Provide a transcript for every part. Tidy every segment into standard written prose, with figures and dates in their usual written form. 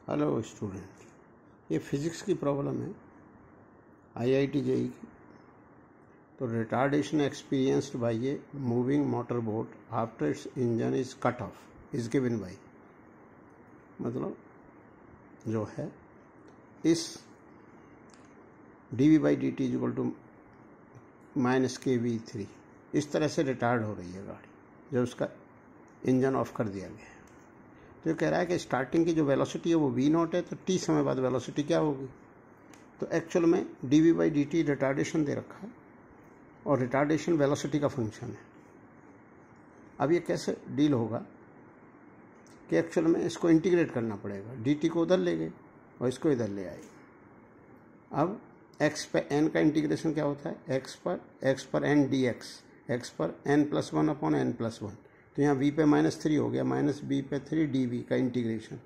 Hello student, ये physics की problem है आईआईटी जेई की। तो retardation experienced by a moving motor boat after its engine is cut off is given by, मतलब जो है इस d v by d t is equal to -kV3 इस तरह से रिटार्ड हो रही है गाड़ी जब उसका इंजन ऑफ कर दिया गया है। तो ये कह रहा है कि स्टार्टिंग की जो वेलोसिटी है वो v0 है, तो t समय बाद वेलोसिटी क्या होगी। तो एक्चुअल में dv by d t retardation दे रखा है और रिटार्डेशन वेलोसिटी का फंक्शन है। अब ये कैसे डील होगा कि एक्चुअल में इसको इंटीग्रेट करना पड़ेगा, dt को उधर ले गए और इसको इधर ले आए। अब x पे n का इंटीग्रेशन क्या होता है, x पर n dx, x पर n+1 अपॉन n+1। तो यहाँ v पे -3 हो गया, -b पे 3 dv का इंटीग्रेशन,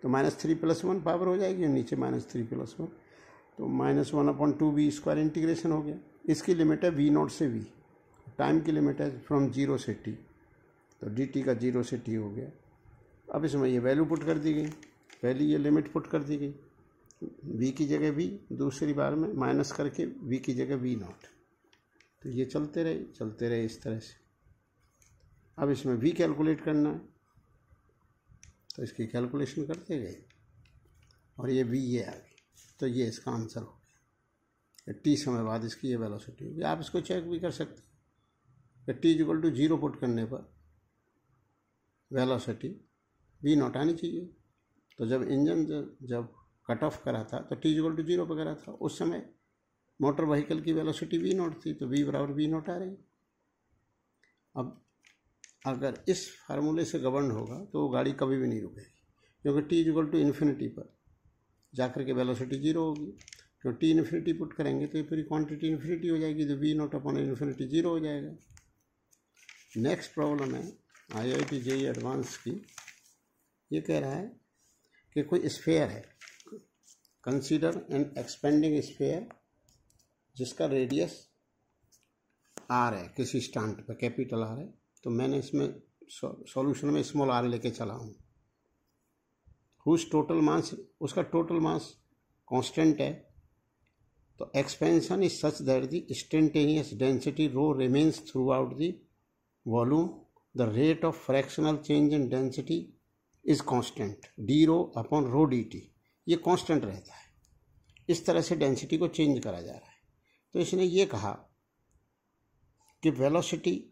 तो -3 + 1 पावर हो जाएगी और नीचे -3 + 1, तो -1/2v² इंटीग्रेशन हो गया। इसकी लिमिट है v0 से v, टाइम की लिमिट है फ्रॉम 0 से t, तो dt का 0 से t हो गया। अब इसमें ये वैल्यू पुट कर दी गई, पहली ये लिमिट पुट कर दी गई, v की जगह v, दूसरी बार में माइनस करके v की जगह v0। तो ये चलते रहे इस तरह से। अब इसमें v कैलकुलेट करना है, तो इसकी कैलकुलेशन करते गए और ये v ये आ गई, तो ये इसका आंसर हो गया। t समय बाद इसकी ये वेलोसिटी होगी। आप इसको चेक भी कर सकते हैं कि t = 0 पुट करने पर वेलोसिटी v0 आनी चाहिए। तो जब इंजन जब कट ऑफ करा था तो t = 0 पर करा था, उस समय मोटर व्हीकल की वेलोसिटी v0 थी, तो v = v0 आ रही। अब अगर इस फार्मूले से गवर्न होगा तो वो गाड़ी कभी भी नहीं रुकेगी, क्योंकि t = पर जाकर के वेलोसिटी 0 होगी। तो t इन्फिनिटी पुट करेंगे तो ये पूरी क्वांटिटी इन्फिनिटी हो जाएगी, तो v0/∞ 0 हो जाएगा। नेक्स्ट प्रॉब्लम है आईआईटी जेई एडवांस की। ये कह रहा है कि कोई स्फीयर है, कंसीडर एन एक्सपेंडिंग स्फीयर जिसका रेडियस r है, किसी स्टैंड पर कैपिटल R है। तो मैंने इसमें सॉल्यूशन में स्मॉल r लेके चला हूँ। हुज टोटल मास, उसका टोटल मास कांस्टेंट है, तो expansion is such that the instantaneous density rho remains through out the volume, the rate of fractional change in density is constant d/ρ/dt। ये constant रहता है, इस तरह से डेंसिटी को चेंज करा जा रहा है। तो इसने ये कहा कि वेलोसिटी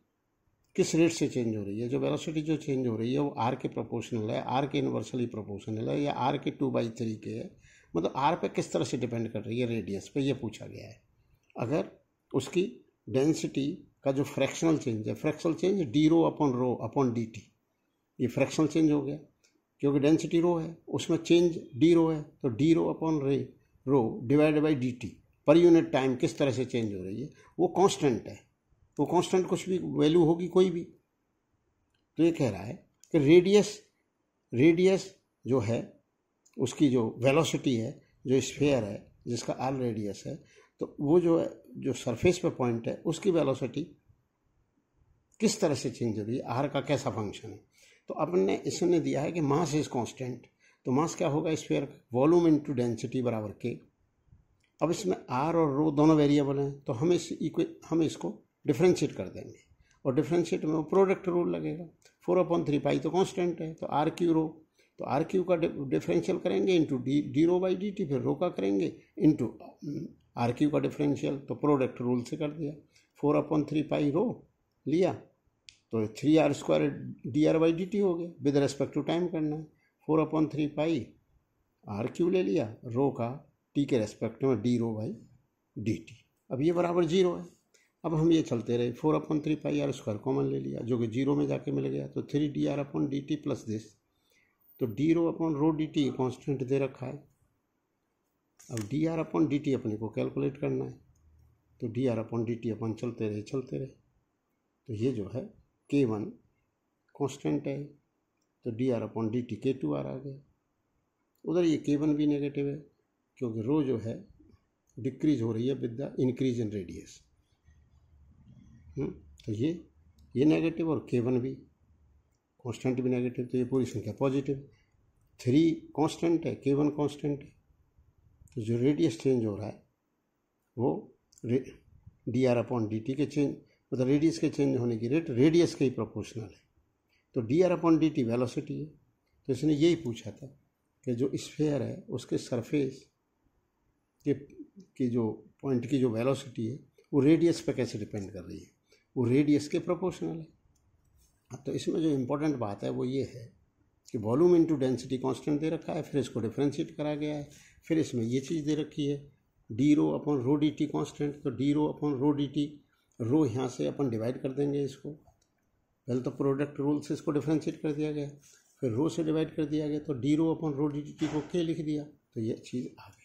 किस रेट से चेंज हो रही है। जो वेलोसिटी जो चेंज हो रही है वो r के प्रोपोर्शनल है, r के इन्वर्सली प्रोपोर्शनल है, या r के 2/3 के है, मतलब r पे किस तरह से डिपेंड कर रही है, रेडियस पे, ये पूछा गया है। अगर उसकी डेंसिटी का जो फ्रैक्शनल चेंज है, फ्रैक्शनल चेंज d/ρ/dt, ये फ्रैक्शनल चेंज हो गया क्योंकि डेंसिटी रो है, उसमें चेंज d/ρ है, तो d/ρ divide by dt per unit time किस तरह से चेंज हो रही है, वो कांस्टेंट है। वो कांस्टेंट कुछ भी वैल्यू होगी कोई भी। तो ये कह रहा है कि रेडियस जो है, उसकी जो वेलोसिटी है, जो स्फीयर है जिसका r रेडियस है, तो वो जो सरफेस पे पॉइंट है उसकी वेलोसिटी किस तरह से चेंज हो रही है, r का कैसा फंक्शन है। तो अपने इसने दिया है कि मास इज कांस्टेंट, तो मास क्या होगा स्फीयर का, वॉल्यूम इनटू डेंसिटी बराबर k। अब इसमें r और ρ दोनों वेरिएबल हैं, तो हम इसको डिफ्रेंशिएट कर देंगे, और डिफ्रेंशिएट में वो प्रोडक्ट रूल लगेगा। 4/3 तो कांस्टेंट है, तो r3ρ, तो r3 का डिफरेंशियल करेंगे इंटू d/ρ/dt, फिर रो का करेंगे इंटू r3 का डिफरेंशियल, तो प्रोडक्ट रूल से कर दिया। 4/3 ρ लिया तो 3r² dr/dt हो गया, विद रेस्पेक्ट टू टाइम करना है। 4/3 r3 ले लिया, रो का t के रेस्पेक्ट में d/ρ/dt। अब ये बराबर 0 है। अब हम ये चलते रहे, 4/3 r² कॉमन ले लिया, जो कि 0 में जाके मिल गया, तो 3dr/dt प्लस दिस, तो d/ρ/dt कांस्टेंट दे रखा है। अब dr/dt अपने को कैलकुलेट करना है, तो dr/dt अपन चलते रहे, तो ये जो है k1 कांस्टेंट है, तो dr/dt k2r आ गया। उधर ये k1 भी नेगेटिव है, क्योंकि रो जो है डिक्रीज हो रही है with the increase in radius. तो ये नेगेटिव और k1 भी कांस्टेंट भी नेगेटिव, तो ये पूरी संख्या पॉजिटिव। 3 कांस्टेंट है, K1 कांस्टेंट है, तो जो रेडियस चेंज हो रहा है वो dr/dt के चेंज, मतलब रेडियस के चेंज होने की रेट रेडियस के ही प्रोपोर्शनल है। तो dr/dt वेलोसिटी है। तो इसने यही पूछा था कि जो स्फीयर है उसके सरफेस के जो पॉइंट की जो वेलोसिटी है वो रेडियस पे कैसे डिपेंड कर रही है, वो रेडियस के प्रोपोर्शनल है। तो इसमें जो इम्पोर्टेंट बात है वो ये है कि वॉल्यूम इनटू डेंसिटी कांस्टेंट दे रखा है, फिर इसको डिफरेंशिएट करा गया है, फिर इसमें ये चीज़ दे रखी है d/ρ/dt कांस्टेंट। तो d/ρ/dt, रो यहाँ से अपन डिवाइड कर देंगे इसको, पहले तो प्रोडक्ट रूल से इसको डिफरेंशिएट कर दिया गया, फिर रो से डिवाइड कर दिया गया, तो d/ρ/dt को k लिख दिया, तो ये चीज़ आ गई।